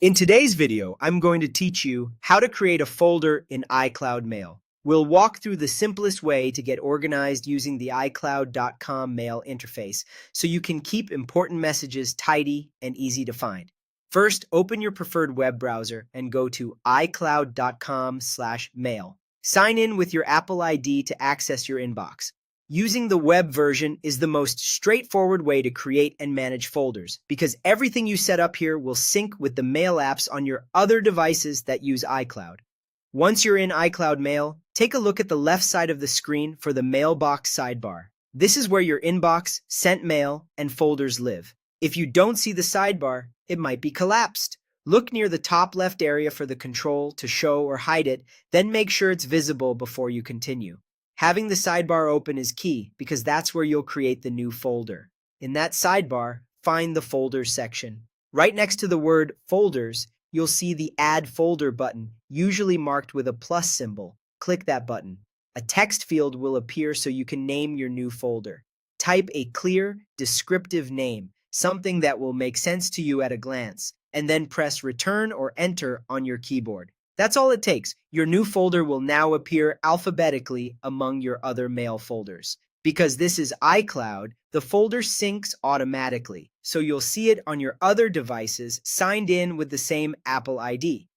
In today's video, I'm going to teach you how to create a folder in iCloud Mail. We'll walk through the simplest way to get organized using the iCloud.com mail interface so you can keep important messages tidy and easy to find. First, open your preferred web browser and go to iCloud.com/mail. Sign in with your Apple ID to access your inbox. Using the web version is the most straightforward way to create and manage folders because everything you set up here will sync with the mail apps on your other devices that use iCloud. Once you're in iCloud Mail, take a look at the left side of the screen for the Mailbox sidebar. This is where your inbox, sent mail, and folders live. If you don't see the sidebar, it might be collapsed. Look near the top left area for the control to show or hide it, then make sure it's visible before you continue. Having the sidebar open is key because that's where you'll create the new folder. In that sidebar, find the Folders section. Right next to the word Folders, you'll see the Add Folder button, usually marked with a plus symbol. Click that button. A text field will appear so you can name your new folder. Type a clear, descriptive name, something that will make sense to you at a glance, and then press Return or Enter on your keyboard. That's all it takes. Your new folder will now appear alphabetically among your other mail folders. Because this is iCloud, the folder syncs automatically, so you'll see it on your other devices signed in with the same Apple ID.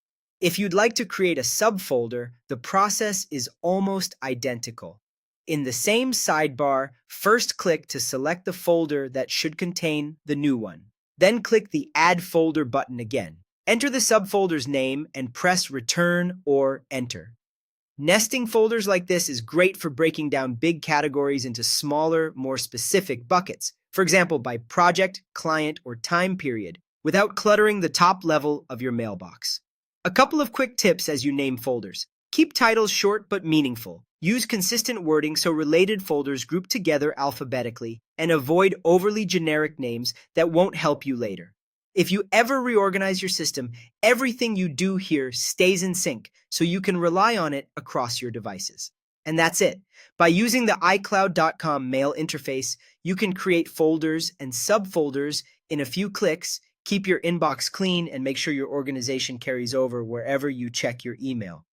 If you'd like to create a subfolder, the process is almost identical. In the same sidebar, first click to select the folder that should contain the new one. Then click the Add Folder button again. Enter the subfolder's name and press Return or Enter. Nesting folders like this is great for breaking down big categories into smaller, more specific buckets, for example, by project, client, or time period, without cluttering the top level of your mailbox. A couple of quick tips as you name folders. Keep titles short but meaningful. Use consistent wording so related folders group together alphabetically, and avoid overly generic names that won't help you later. If you ever reorganize your system, everything you do here stays in sync, so you can rely on it across your devices. And that's it. By using the iCloud.com mail interface, you can create folders and subfolders in a few clicks, keep your inbox clean, and make sure your organization carries over wherever you check your email.